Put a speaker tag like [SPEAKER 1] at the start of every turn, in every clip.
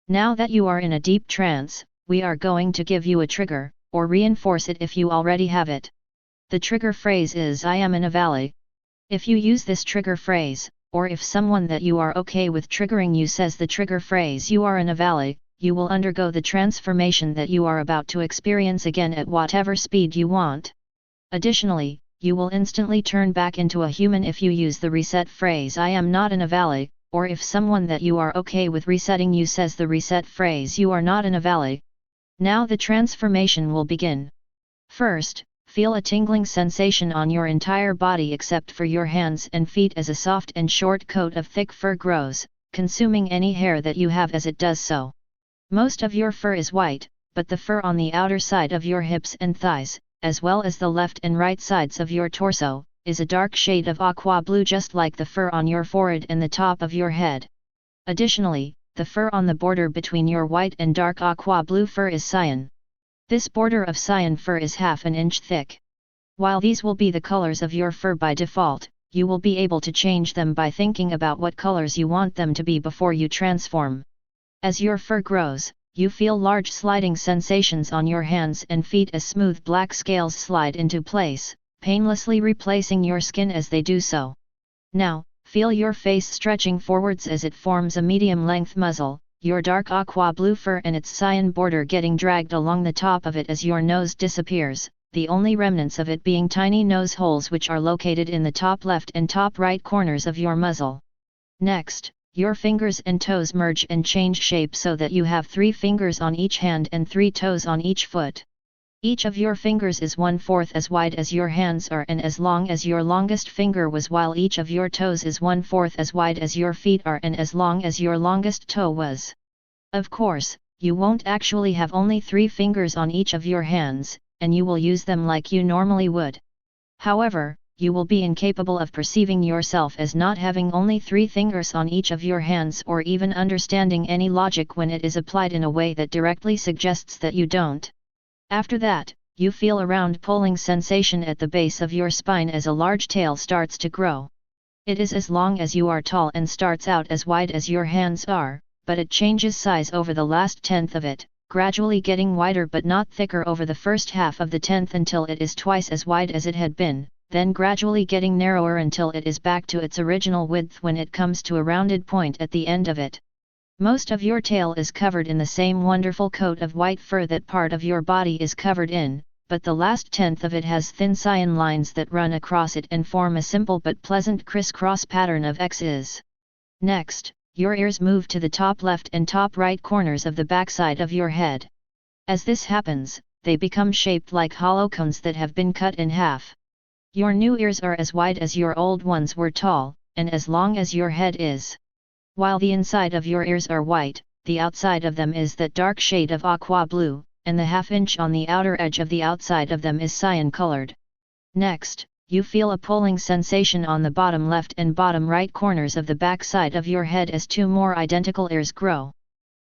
[SPEAKER 1] Now that you are in a deep trance, we are going to give you a trigger, or reinforce it if you already have it. The trigger phrase is I am in Avali. If you use this trigger phrase, or if someone that you are okay with triggering you says the trigger phrase you are in Avali, you will undergo the transformation that you are about to experience again at whatever speed you want. Additionally, you will instantly turn back into a human if you use the reset phrase I am not in Avali, or if someone that you are okay with resetting you says the reset phrase you are not in Avali. Now the transformation will begin. First, feel a tingling sensation on your entire body except for your hands and feet as a soft and short coat of thick fur grows, consuming any hair that you have as it does so. Most of your fur is white, but the fur on the outer side of your hips and thighs, as well as the left and right sides of your torso, is a dark shade of aqua blue just like the fur on your forehead and the top of your head. Additionally, the fur on the border between your white and dark aqua blue fur is cyan. This border of cyan fur is half an inch thick. While these will be the colors of your fur by default, you will be able to change them by thinking about what colors you want them to be before you transform. As your fur grows, you feel large sliding sensations on your hands and feet as smooth black scales slide into place, painlessly replacing your skin as they do so. Now, feel your face stretching forwards as it forms a medium-length muzzle, your dark aqua blue fur and its cyan border getting dragged along the top of it as your nose disappears, the only remnants of it being tiny nose holes which are located in the top left and top right corners of your muzzle. Next, your fingers and toes merge and change shape so that you have 3 fingers on each hand and 3 toes on each foot. Each of your fingers is 1/4 as wide as your hands are and as long as your longest finger was, while each of your toes is 1/4 as wide as your feet are and as long as your longest toe was. Of course, you won't actually have only 3 fingers on each of your hands, and you will use them like you normally would. However, you will be incapable of perceiving yourself as not having only 3 fingers on each of your hands or even understanding any logic when it is applied in a way that directly suggests that you don't. After that, you feel a round pulling sensation at the base of your spine as a large tail starts to grow. It is as long as you are tall and starts out as wide as your hands are, but it changes size over the last tenth of it, gradually getting wider but not thicker over the first half of the tenth until it is twice as wide as it had been, then gradually getting narrower until it is back to its original width when it comes to a rounded point at the end of it. Most of your tail is covered in the same wonderful coat of white fur that part of your body is covered in, but the last tenth of it has thin cyan lines that run across it and form a simple but pleasant crisscross pattern of X's. Next, your ears move to the top left and top right corners of the backside of your head. As this happens, they become shaped like hollow cones that have been cut in half. Your new ears are as wide as your old ones were tall, and as long as your head is. While the inside of your ears are white, the outside of them is that dark shade of aqua blue, and the half-inch on the outer edge of the outside of them is cyan-colored. Next, you feel a pulling sensation on the bottom left and bottom right corners of the back side of your head as 2 more identical ears grow.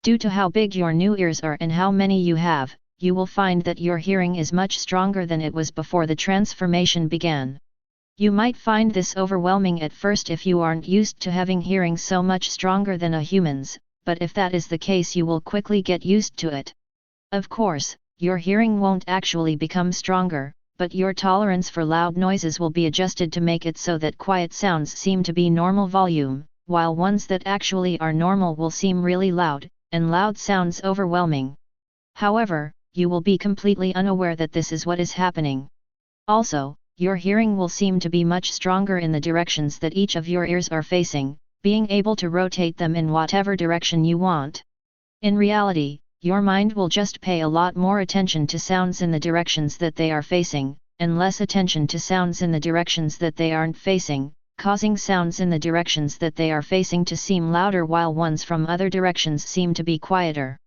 [SPEAKER 1] Due to how big your new ears are and how many you have, you will find that your hearing is much stronger than it was before the transformation began. You might find this overwhelming at first if you aren't used to having hearing so much stronger than a human's, but if that is the case you will quickly get used to it. Of course, your hearing won't actually become stronger, but your tolerance for loud noises will be adjusted to make it so that quiet sounds seem to be normal volume, while ones that actually are normal will seem really loud, and loud sounds overwhelming. However, you will be completely unaware that this is what is happening. Also, your hearing will seem to be much stronger in the directions that each of your ears are facing, being able to rotate them in whatever direction you want. In reality, your mind will just pay a lot more attention to sounds in the directions that they are facing, and less attention to sounds in the directions that they aren't facing, causing sounds in the directions that they are facing to seem louder while ones from other directions seem to be quieter.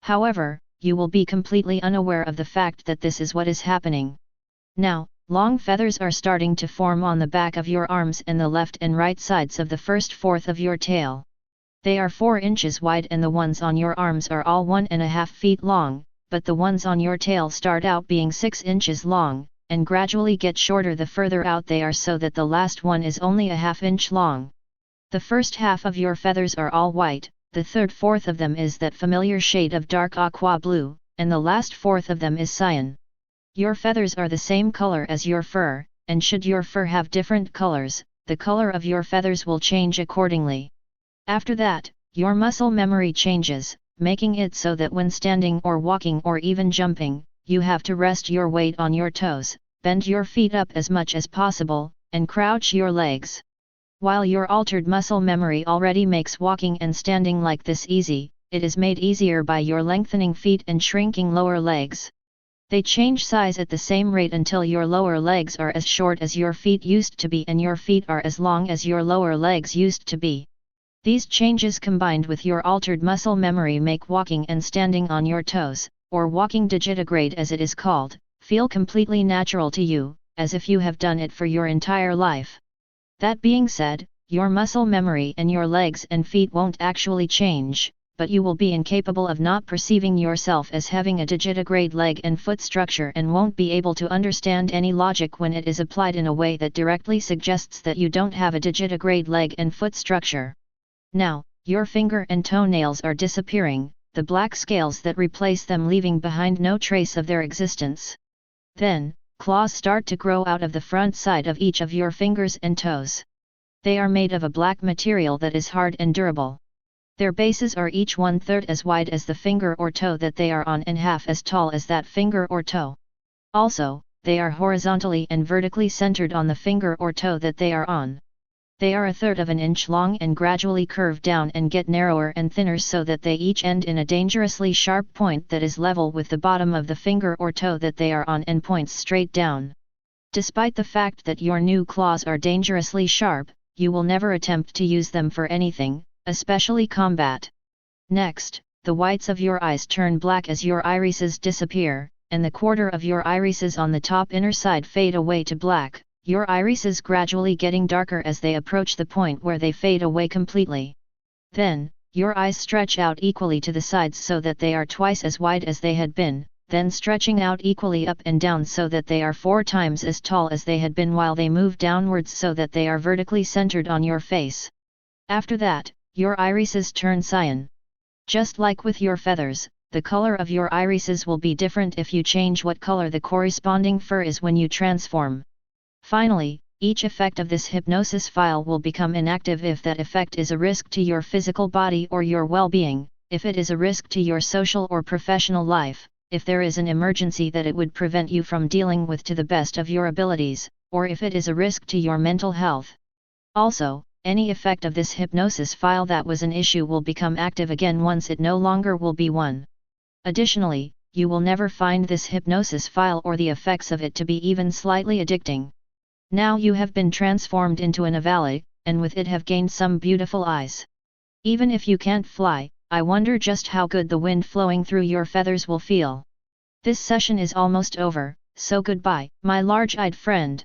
[SPEAKER 1] However, you will be completely unaware of the fact that this is what is happening. Now, long feathers are starting to form on the back of your arms and the left and right sides of the first fourth of your tail. They are 4 inches wide and the ones on your arms are all 1.5 feet long, but the ones on your tail start out being 6 inches long, and gradually get shorter the further out they are so that the last one is only a half inch long. The first half of your feathers are all white, the third fourth of them is that familiar shade of dark aqua blue, and the last fourth of them is cyan. Your feathers are the same color as your fur, and should your fur have different colors, the color of your feathers will change accordingly. After that, your muscle memory changes, making it so that when standing or walking or even jumping, you have to rest your weight on your toes, bend your feet up as much as possible, and crouch your legs. While your altered muscle memory already makes walking and standing like this easy, it is made easier by your lengthening feet and shrinking lower legs. They change size at the same rate until your lower legs are as short as your feet used to be and your feet are as long as your lower legs used to be. These changes combined with your altered muscle memory make walking and standing on your toes, or walking digitigrade as it is called, feel completely natural to you, as if you have done it for your entire life. That being said, your muscle memory and your legs and feet won't actually change, but you will be incapable of not perceiving yourself as having a digitigrade leg and foot structure and won't be able to understand any logic when it is applied in a way that directly suggests that you don't have a digitigrade leg and foot structure. Now, your finger and toenails are disappearing, the black scales that replace them leaving behind no trace of their existence. Then, claws start to grow out of the front side of each of your fingers and toes. They are made of a black material that is hard and durable. Their bases are each 1/3 as wide as the finger or toe that they are on and half as tall as that finger or toe. Also, they are horizontally and vertically centered on the finger or toe that they are on. They are 1/3 of an inch long and gradually curve down and get narrower and thinner so that they each end in a dangerously sharp point that is level with the bottom of the finger or toe that they are on and points straight down. Despite the fact that your new claws are dangerously sharp, you will never attempt to use them for anything, especially combat. Next, the whites of your eyes turn black as your irises disappear, and the quarter of your irises on the top inner side fade away to black, your irises gradually getting darker as they approach the point where they fade away completely. Then, your eyes stretch out equally to the sides so that they are twice as wide as they had been, then stretching out equally up and down so that they are 4 times as tall as they had been while they move downwards so that they are vertically centered on your face. After that, your irises turn cyan. Just like with your feathers, the color of your irises will be different if you change what color the corresponding fur is when you transform. Finally, each effect of this hypnosis file will become inactive if that effect is a risk to your physical body or your well-being, if it is a risk to your social or professional life, if there is an emergency that it would prevent you from dealing with to the best of your abilities, or if it is a risk to your mental health. Also, any effect of this hypnosis file that was an issue will become active again once it no longer will be one. Additionally, you will never find this hypnosis file or the effects of it to be even slightly addicting. Now you have been transformed into an Avali, and with it have gained some beautiful eyes. Even if you can't fly, I wonder just how good the wind flowing through your feathers will feel. This session is almost over, so goodbye, my large-eyed friend.